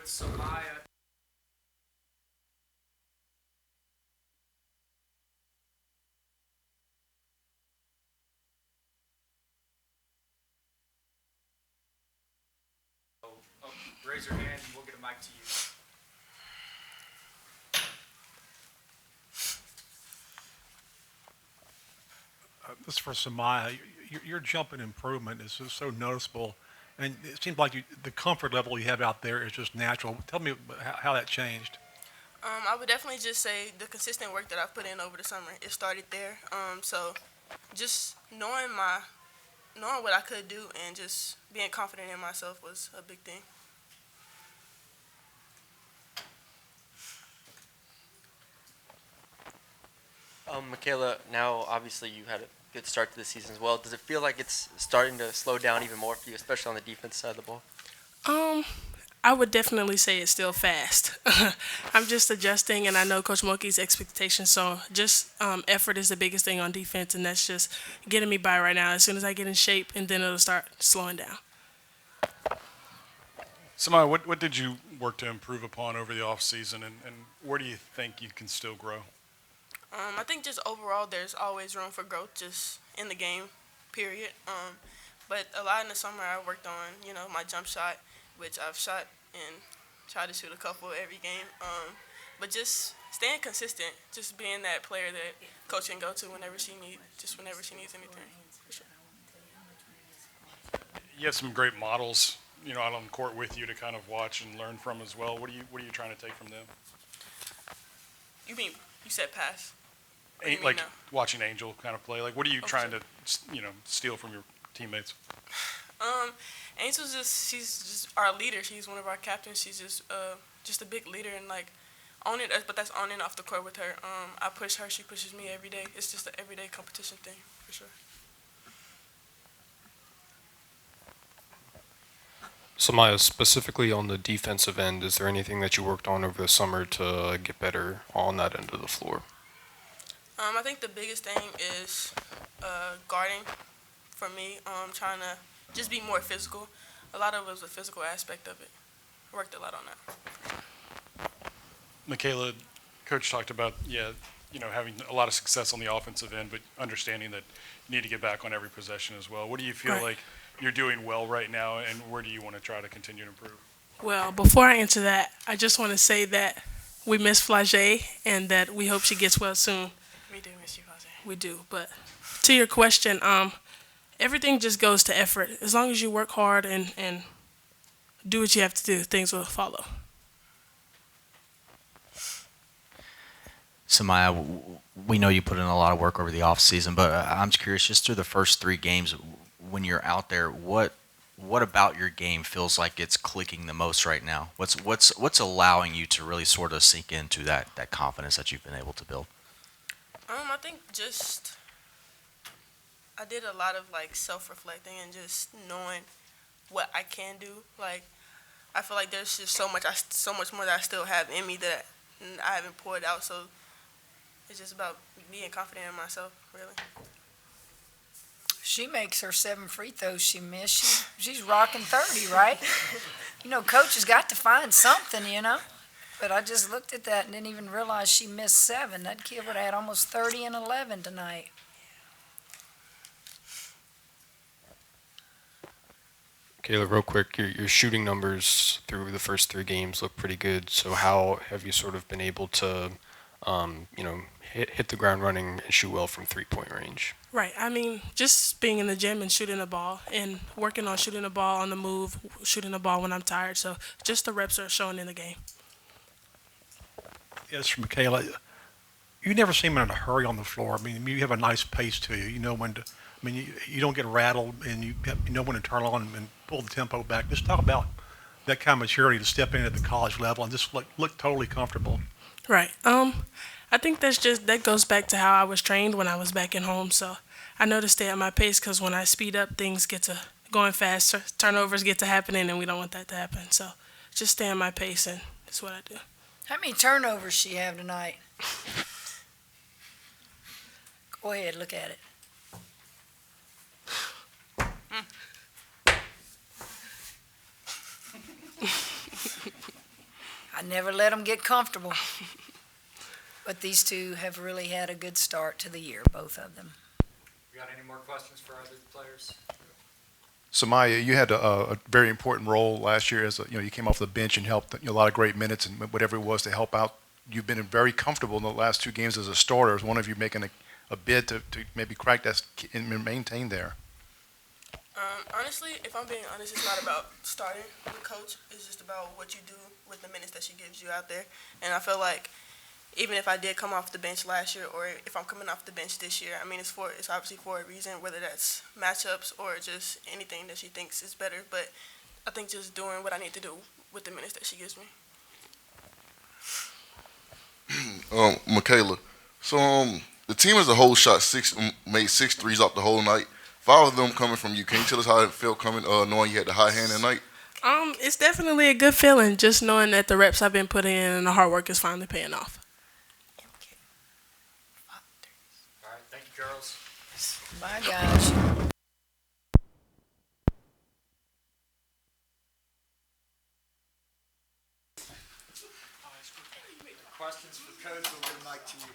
Somaya. Raise your hand and we'll get a mic to you. This is for Somaya. Your jump in improvement is just so noticeable, and it seems like the comfort level you have out there is just natural. Tell me how that changed. I would definitely just say the consistent work that I've put in over the summer, it started there. So just knowing what I could do and just being confident in myself was a big thing. Michaela, now obviously you had a good start to the season as well. Does it feel like it's starting to slow down even more for you, especially on the defense side of the ball? Um, I would definitely say it's still fast. I'm just adjusting, and I know Coach Mulkey's expectations. So just effort is the biggest thing on defense, and that's just getting me by right now. As soon as I get in shape, and then it'll start slowing down. Somaya, what did you work to improve upon over the offseason, and where do you think you can still grow? I think just overall, there's always room for growth just in the game, period. But a lot in the summer, I worked on, my jump shot, which I've shot and tried to shoot a couple every game. But just staying consistent, just being that player that coach can go to whenever she needs anything. For sure. You have some great models, out on the court with you to kind of watch and learn from as well. What are you trying to take from them? You said pass? What do you mean Like now? watching Angel kind of play. Like, what are you Oh, trying sure. to, steal from your teammates? Angel's she's just our leader. She's one of our captains. She's just a big leader and like but that's on and off the court with her. I push her, she pushes me every day. It's just an everyday competition thing for sure. Samaya, specifically on the defensive end, is there anything that you worked on over the summer to get better on that end of the floor? I think the biggest thing is guarding for me. Trying to just be more physical. A lot of it was the physical aspect of it. I worked a lot on that. Michaela, coach talked about, having a lot of success on the offensive end, but understanding that you need to get back on every possession as well. What do you feel Right. like you're doing well right now, and where do you want to try to continue to improve? Well, before I answer that, I just want to say that we miss Flage and that we hope she gets well soon. We do miss you, Jose. We do. But to your question, everything just goes to effort. As long as you work hard and do what you have to do, things will follow. Samaya, we know you put in a lot of work over the off season, but I'm just curious, just through the first 3 games, when you're out there, what about your game feels like it's clicking the most right now? What's allowing you to really sort of sink into that confidence that you've been able to build? I think just I did a lot of like self-reflecting and just knowing what I can do. Like I feel like there's just so much more that I still have in me that I haven't poured out. So it's just about being confident in myself, really. She makes her 7 free throws she missed. She's rocking 30, right? Coach has got to find something. But I just looked at that and didn't even realize she missed 7. That kid would have had almost 30 and 11 tonight. Kayla, real quick, your shooting numbers through the first 3 games look pretty good. So how have you sort of been able to, hit the ground running and shoot well from 3-point range? Right. I mean, just being in the gym and shooting the ball and working on shooting the ball on the move, shooting the ball when I'm tired. So just the reps are showing in the game. Yes, from Michaela. You never seem in a hurry on the floor. I mean, you have a nice pace to you. You know when to. I mean, you don't get rattled, and you know when to turn on and pull the tempo back. Just talk about that kind of maturity to step in at the college level and just look totally comfortable. Right. I think that goes back to how I was trained when I was back at home. So I know to stay at my pace because when I speed up, things get to going faster. Turnovers get to happening, and we don't want that to happen. So just stay at my pace, and that's what I do. How many turnovers she have tonight? Go ahead, look at it. never let them get comfortable. But these two have really had a good start to the year, both of them. We got any more questions for other players? Somaya, you had a very important role last year as you came off the bench and helped a lot of great minutes and whatever it was to help out. You've been very comfortable in the last 2 games as a starter. Is one of you making a bid to maybe crack that and maintain there? Honestly, if I'm being honest, it's not about starting with Coach. It's just about what you do with the minutes that she gives you out there. And I feel like even if I did come off the bench last year, or if I'm coming off the bench this year, I mean, it's obviously for a reason, whether that's matchups or just anything that she thinks is better. But I think just doing what I need to do with the minutes that she gives me. Michaela, so the team as a whole made 6 threes out the whole night. 5 of them coming from you. Can you tell us how it felt knowing you had the high hand at night? It's definitely a good feeling just knowing that the reps I've been putting in and the hard work is finally paying off. All right, thank you, girls. My gosh. Questions for Coach? We'll get a mic to you.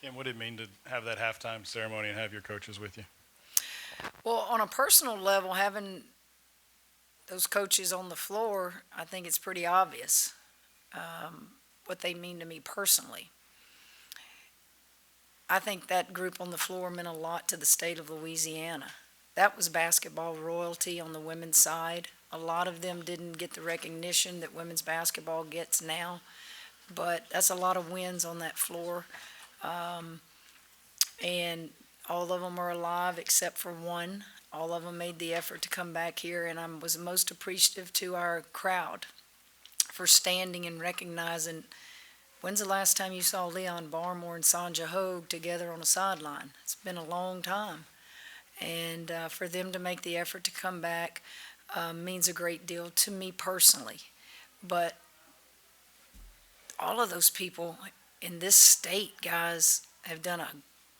Kim, what did it mean to have that halftime ceremony and have your coaches with you? Well, on a personal level, having those coaches on the floor, I think it's pretty obvious what they mean to me personally. I think that group on the floor meant a lot to the state of Louisiana. That was basketball royalty on the women's side. A lot of them didn't get the recognition that women's basketball gets now, but that's a lot of wins on that floor. And all of them are alive except for one. All of them made the effort to come back here, and I was most appreciative to our crowd for standing and recognizing. When's the last time you saw Leon Barmore and Sanja Hogue together on a sideline? It's been a long time. And for them to make the effort to come back means a great deal to me personally. But all of those people in this state, guys, have done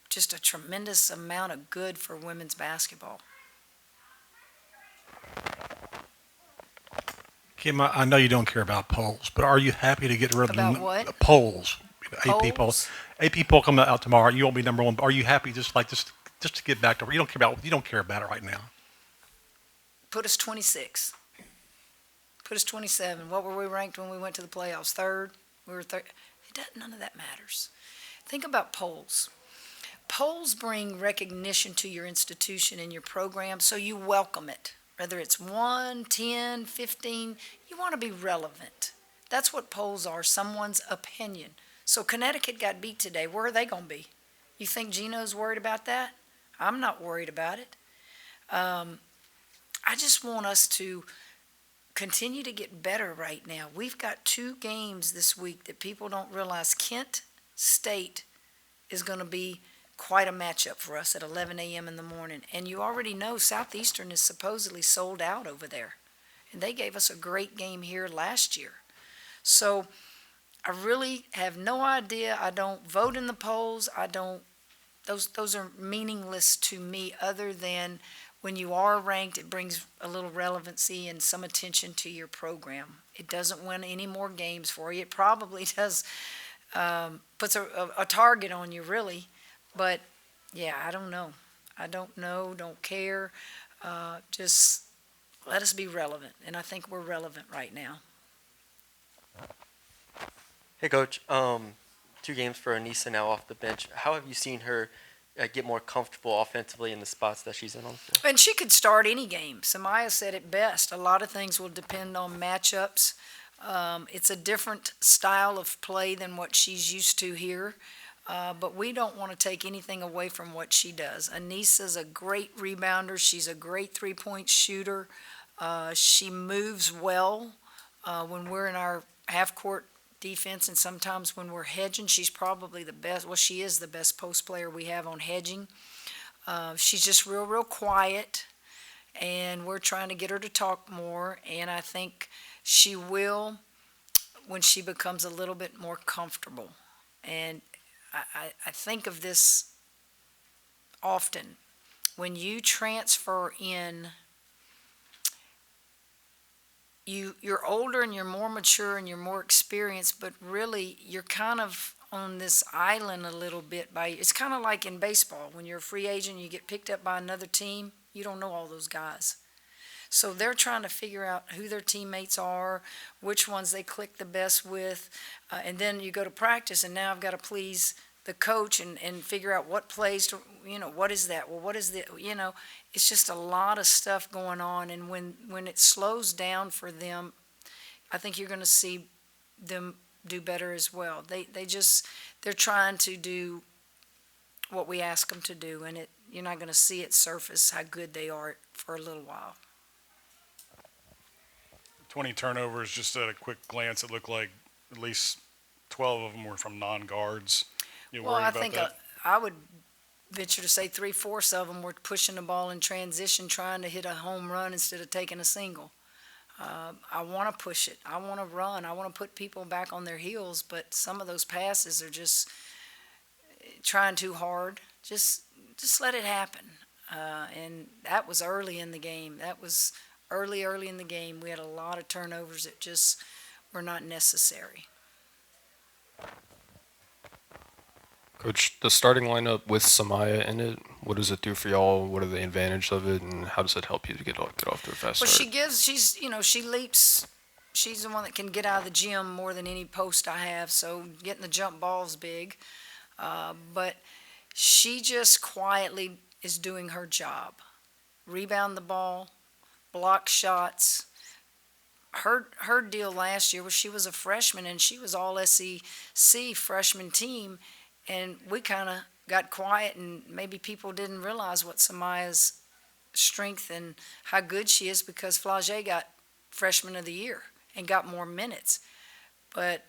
just a tremendous amount of good for women's basketball. Kim, I know you don't care about polls, but are you happy to get rid of About the what? polls? AP Polls? polls. AP poll coming out tomorrow. You won't be number 1. Are you happy just to get back to you don't care about it right now? Put us 26. Put us 27. What were we ranked when we went to the playoffs? 3rd? We were 3rd. None of that matters. Think about polls. Polls bring recognition to your institution and your program, so you welcome it. Whether it's 1, 10, 15, you want to be relevant. That's what polls are, someone's opinion. So Connecticut got beat today. Where are they going to be? You think Gino's worried about that? I'm not worried about it. I just want us to continue to get better right now. We've got 2 games this week that people don't realize. Kent State is going to be quite a matchup for us at 11 a.m. in the morning. And you already know Southeastern is supposedly sold out over there. And they gave us a great game here last year. So I really have no idea. I don't vote in the polls. Those are meaningless to me, other than when you are ranked, it brings a little relevancy and some attention to your program. It doesn't win any more games for you. It probably does, puts a target on you, really. But, yeah, I don't know. Don't care. Just let us be relevant. And I think we're relevant right now. Hey, Coach. 2 games for Anissa now off the bench. How have you seen her get more comfortable offensively in the spots that she's in on the floor? And she could start any game. Somaya said it best. A lot of things will depend on matchups. It's a different style of play than what she's used to here. But we don't want to take anything away from what she does. Anissa's a great rebounder. She's a great three-point shooter. She moves well when we're in our half-court defense, and sometimes when we're hedging. She's probably the best. Well, she is the best post player we have on hedging. She's just real quiet, and we're trying to get her to talk more, and I think she will when she becomes a little bit more comfortable. And I think of this often. When you transfer in, you're older and you're more mature and you're more experienced, but really you're kind of on this island a little bit. It's kind of like in baseball. When you're a free agent, you get picked up by another team, you don't know all those guys. So they're trying to figure out who their teammates are, which ones they click the best with, and then you go to practice, and now I've got to please the coach and figure out what plays to, what is that? Well, what is the, it's just a lot of stuff going on, and when it slows down for them, I think you're going to see them do better as well. They're trying to do what we ask them to do, and you're not going to see it surface how good they are for a little while. 20 turnovers, just at a quick glance, it looked like at least 12 of them were from non-guards. You Well, worried I about think that? I would venture to say 3/4 of them were pushing the ball in transition, trying to hit a home run instead of taking a single. I want to push it. I want to run. I want to put people back on their heels, but some of those passes are just trying too hard. Just let it happen. And that was early in the game. That was early in the game. We had a lot of turnovers that just were not necessary. Coach, the starting lineup with Somaya in it, what does it do for y'all? What are the advantages of it, and how does it help you to get off to a fast Well, start? she leaps. She's the one that can get out of the gym more than any post I have, so getting the jump ball's big. But she just quietly is doing her job. Rebound the ball, block shots. Her deal last year was she was a freshman and she was all SEC freshman team, and we kind of got quiet, and maybe people didn't realize what Samaya's strength and how good she is because Flage got freshman of the year and got more minutes. But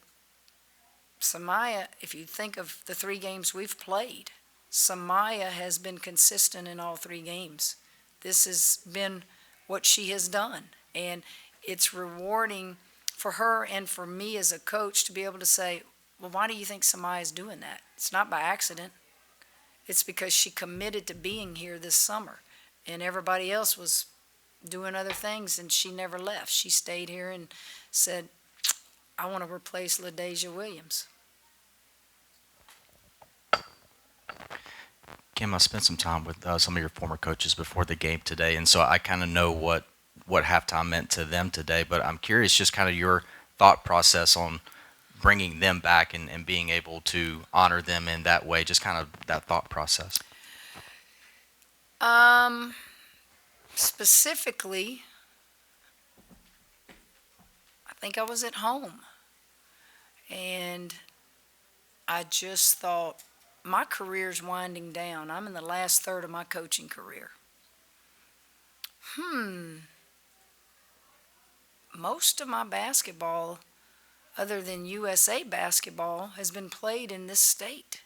Somaya, if you think of the 3 games we've played, Somaya has been consistent in all 3 games. This has been what she has done, and it's rewarding for her and for me as a coach to be able to say, well, why do you think Somaya is doing that? It's not by accident. It's because she committed to being here this summer, and everybody else was doing other things, and she never left. She stayed here and said, I want to replace LaDasia Williams. Kim, I spent some time with some of your former coaches before the game today, and so I kind of know what halftime meant to them today, but I'm curious just kind of your thought process on bringing them back and being able to honor them in that way, just kind of that thought process. Specifically, I think I was at home, and I just thought, my career's winding down. I'm in the last third of my coaching career. Most of my basketball, other than USA basketball, has been played in this state.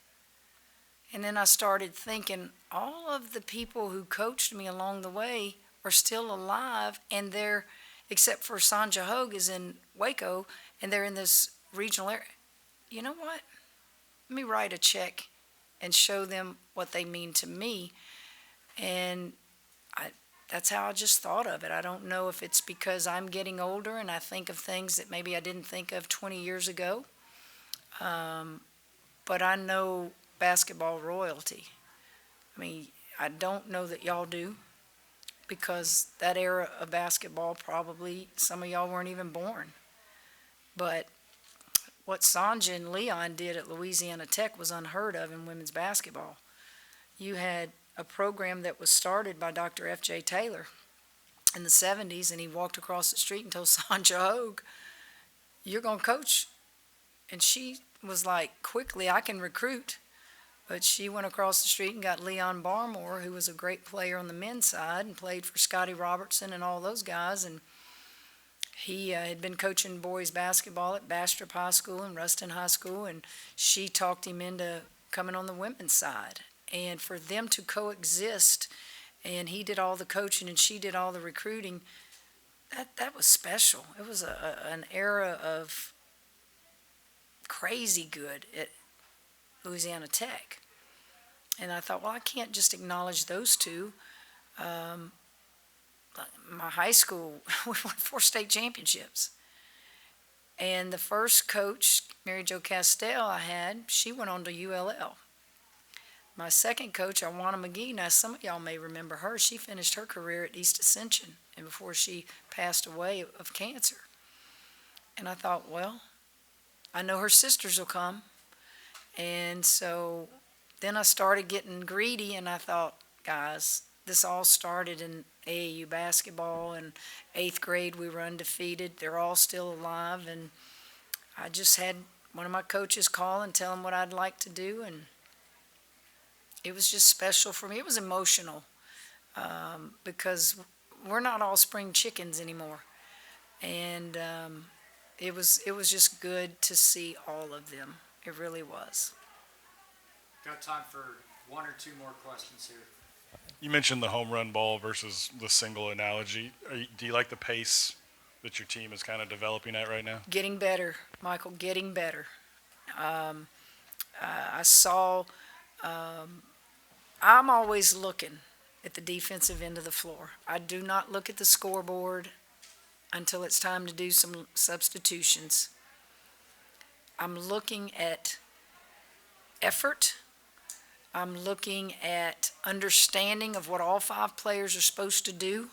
And then I started thinking, all of the people who coached me along the way are still alive, and they're, except for Sanja Hogue is in Waco, and they're in this regional area. You know what? Let me write a check and show them what they mean to me. And that's how I just thought of it. I don't know if it's because I'm getting older and I think of things that maybe I didn't think of 20 years ago. But I know basketball royalty. I mean, I don't know that y'all do, because that era of basketball, probably some of y'all weren't even born. But what Sanja and Leon did at Louisiana Tech was unheard of in women's basketball. You had a program that was started by Dr. F.J. Taylor in the 70s, and he walked across the street and told Sanja Hogue, you're going to coach. And she was like, quickly, I can recruit. But she went across the street and got Leon Barmore, who was a great player on the men's side and played for Scotty Robertson and all those guys. And he had been coaching boys basketball at Bastrop High School and Ruston High School, and she talked him into coming on the women's side. And for them to coexist, and he did all the coaching and she did all the recruiting, that was special. It was an era of crazy good at Louisiana Tech. And I thought, well, I can't just acknowledge those two. My high school, we won 4 state championships. And the first coach, Mary Jo Castell, I had, she went on to ULL. My second coach, Awana McGee, now some of y'all may remember her. She finished her career at East Ascension and before she passed away of cancer. And I thought, well, I know her sisters will come. And so then I started getting greedy, and I thought, guys, this all started in AAU basketball. In 8th grade, we were undefeated. They're all still alive. And I just had one of my coaches call and tell them what I'd like to do. And it was just special for me. It was emotional because we're not all spring chickens anymore. And it was just good to see all of them. It really was. Got time for 1 or 2 more questions here. You mentioned the home run ball versus the single analogy. Do you like the pace that your team is kind of developing at right now? Getting better, Michael, getting better. I saw, I'm always looking at the defensive end of the floor. I do not look at the scoreboard until it's time to do some substitutions. I'm looking at effort. I'm looking at understanding of what all 5 players are supposed to do.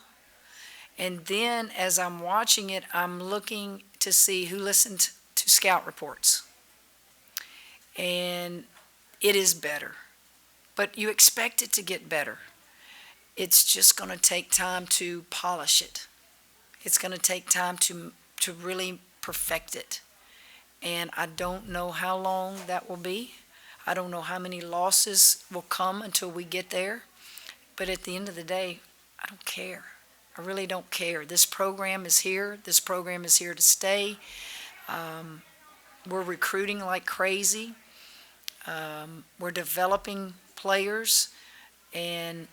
And then as I'm watching it, I'm looking to see who listened to scout reports. And it is better. But you expect it to get better. It's just going to take time to polish it. It's going to take time to really perfect it. And I don't know how long that will be. I don't know how many losses will come until we get there. But at the end of the day, I don't care. I really don't care. This program is here. This program is here to stay. We're recruiting like crazy. We're developing players. And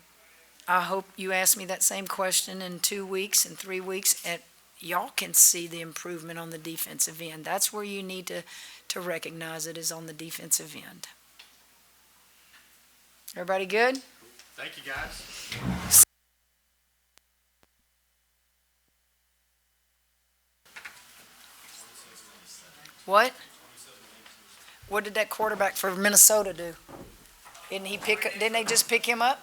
I hope you ask me that same question in 2 weeks and 3 weeks. And y'all can see the improvement on the defensive end. That's where you need to recognize it, is on the defensive end. Everybody good? Thank you, guys. What? What did that quarterback for Minnesota do? Didn't they just pick him up?